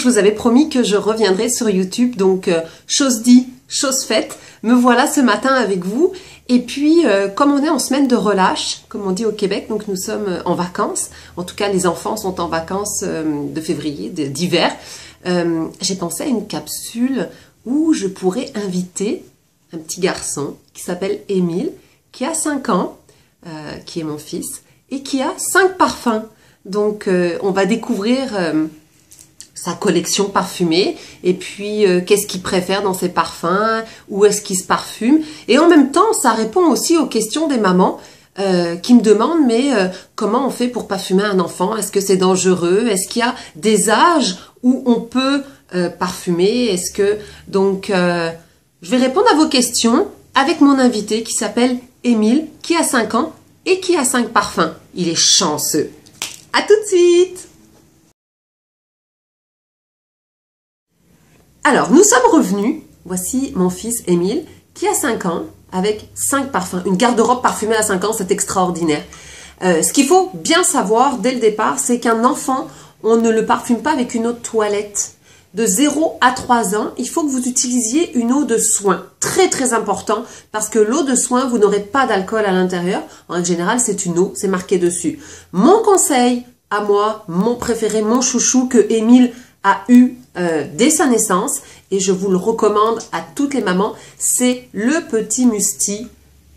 je vous avais promis que je reviendrai sur YouTube, donc chose dit, chose faite. Me voilà ce matin avec vous. Et puis, comme on est en semaine de relâche, comme on dit au Québec, donc nous sommes en vacances. En tout cas, les enfants sont en vacances de février, d'hiver. J'ai pensé à une capsule où je pourrais inviter un petit garçon qui s'appelle Émile, qui a 5 ans, qui est mon fils, et qui a 5 parfums. Donc, on va découvrir sa collection parfumée, et puis qu'est-ce qu'il préfère dans ses parfums, où est-ce qu'il se parfume. Et en même temps, ça répond aussi aux questions des mamans qui me demandent, mais comment on fait pour parfumer un enfant? Est-ce que c'est dangereux? Est-ce qu'il y a des âges où on peut parfumer? Est-ce que... Donc, je vais répondre à vos questions avec mon invité qui s'appelle Émile, qui a 5 ans et qui a 5 parfums. Il est chanceux. À tout de suite! Alors, nous sommes revenus. Voici mon fils Émile, qui a 5 ans, avec 5 parfums. Une garde-robe parfumée à 5 ans, c'est extraordinaire. Ce qu'il faut bien savoir dès le départ, c'est qu'un enfant, on ne le parfume pas avec une eau de toilette. De 0 à 3 ans, il faut que vous utilisiez une eau de soin. Très très important, parce que l'eau de soin, vous n'aurez pas d'alcool à l'intérieur. En règle générale, c'est une eau, c'est marqué dessus. Mon conseil, à moi, mon préféré, mon chouchou que Émile a eu dès sa naissance, et je vous le recommande à toutes les mamans, c'est le petit Musti.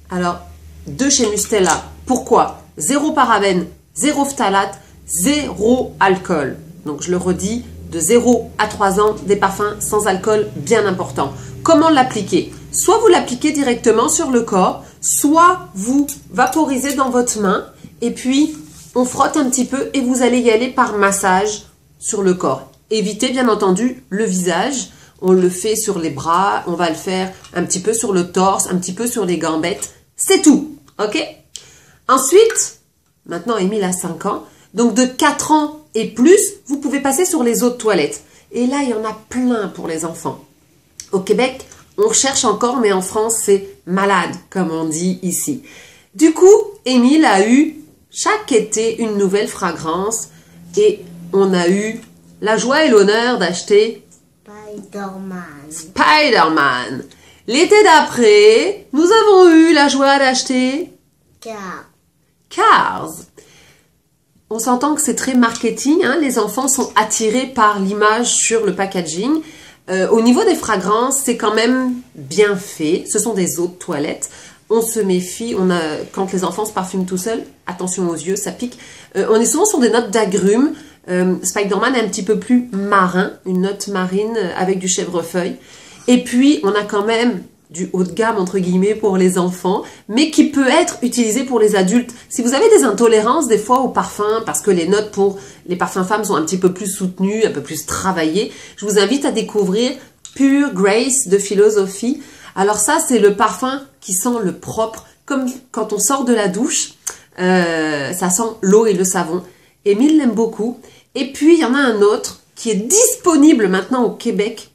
Alors, de chez Mustela. Pourquoi? 0 parabènes, 0 phtalate, 0 alcool. Donc, je le redis, de 0 à 3 ans, des parfums sans alcool, bien important. Comment l'appliquer? Soit vous l'appliquez directement sur le corps, soit vous vaporisez dans votre main, et puis on frotte un petit peu, et vous allez y aller par massage sur le corps. Évitez bien entendu le visage, on le fait sur les bras, on va le faire un petit peu sur le torse, un petit peu sur les gambettes, c'est tout, ok? Ensuite, maintenant Émile a 5 ans, donc de 4 ans et plus, vous pouvez passer sur les eaux de toilette. Et là, il y en a plein pour les enfants. Au Québec, on cherche encore, mais en France, c'est malade, comme on dit ici. Du coup, Émile a eu chaque été une nouvelle fragrance et on a eu la joie et l'honneur d'acheter Spider-Man. L'été d'après, nous avons eu la joie d'acheter Cars. On s'entend que c'est très marketing, hein? Les enfants sont attirés par l'image sur le packaging. Au niveau des fragrances, c'est quand même bien fait. Ce sont des eaux de toilette. On se méfie, quand les enfants se parfument tout seuls, attention aux yeux, ça pique. On est souvent sur des notes d'agrumes. Spider-Man est un petit peu plus marin, une note marine avec du chèvrefeuille. Et puis, on a quand même du haut de gamme, entre guillemets, pour les enfants, mais qui peut être utilisé pour les adultes. Si vous avez des intolérances, des fois, aux parfums, parce que les notes pour les parfums femmes sont un petit peu plus soutenues, un peu plus travaillées, je vous invite à découvrir Pure Grace de Philosophie. Alors ça, c'est le parfum qui sent le propre, comme quand on sort de la douche, ça sent l'eau et le savon. Émile l'aime beaucoup. Et puis, il y en a un autre qui est disponible maintenant au Québec,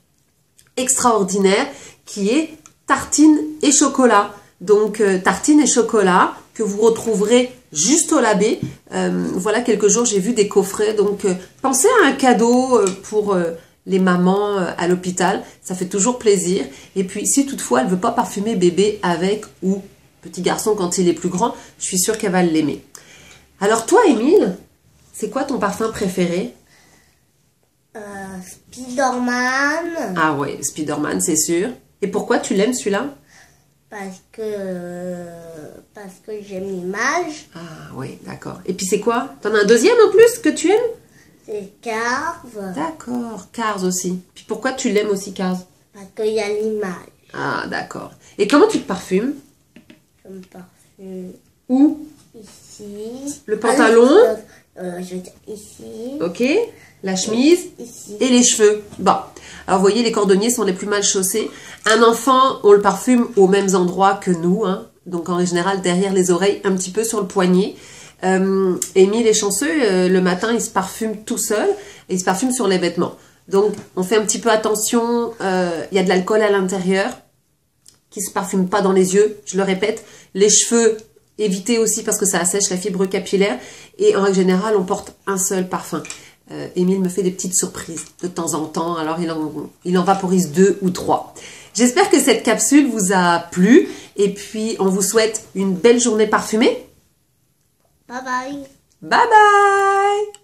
extraordinaire, qui est tartine et chocolat. Donc, tartine et chocolat que vous retrouverez juste au labé. Voilà, quelques jours, j'ai vu des coffrets. Donc, pensez à un cadeau pour les mamans à l'hôpital. Ça fait toujours plaisir. Et puis, si toutefois, elle ne veut pas parfumer bébé avec ou petit garçon quand il est plus grand, je suis sûre qu'elle va l'aimer. Alors, toi, Émile, c'est quoi ton parfum préféré? Spider-Man. Ah ouais, Spider-Man, c'est sûr. Et pourquoi tu l'aimes celui-là? Parce que j'aime l'image. Ah oui, d'accord. Et puis c'est quoi? T'en as un deuxième en plus que tu aimes? C'est Cars. D'accord, Cars aussi. Puis pourquoi tu l'aimes aussi, Cars? Parce qu'il y a l'image. Ah d'accord. Et comment tu te parfumes? Je me parfume Où? ici. Le pantalon? Je veux dire ici. Ok. La chemise? Ici. Et les cheveux. Bon. Alors, vous voyez, les cordonniers sont les plus mal chaussés. Un enfant, on le parfume aux mêmes endroits que nous. Hein. Donc, en général, derrière les oreilles, un petit peu sur le poignet. Émile est chanceux. Le matin, il se parfume tout seul. Et il se parfume sur les vêtements. Donc, on fait un petit peu attention. Il y a de l'alcool à l'intérieur qui ne se parfume pas dans les yeux. Je le répète. Les cheveux, évitez aussi parce que ça assèche la fibre capillaire. Et en règle générale, on porte un seul parfum. Émile me fait des petites surprises de temps en temps, alors il en vaporise 2 ou 3. J'espère que cette capsule vous a plu et puis on vous souhaite une belle journée parfumée. Bye bye. Bye bye!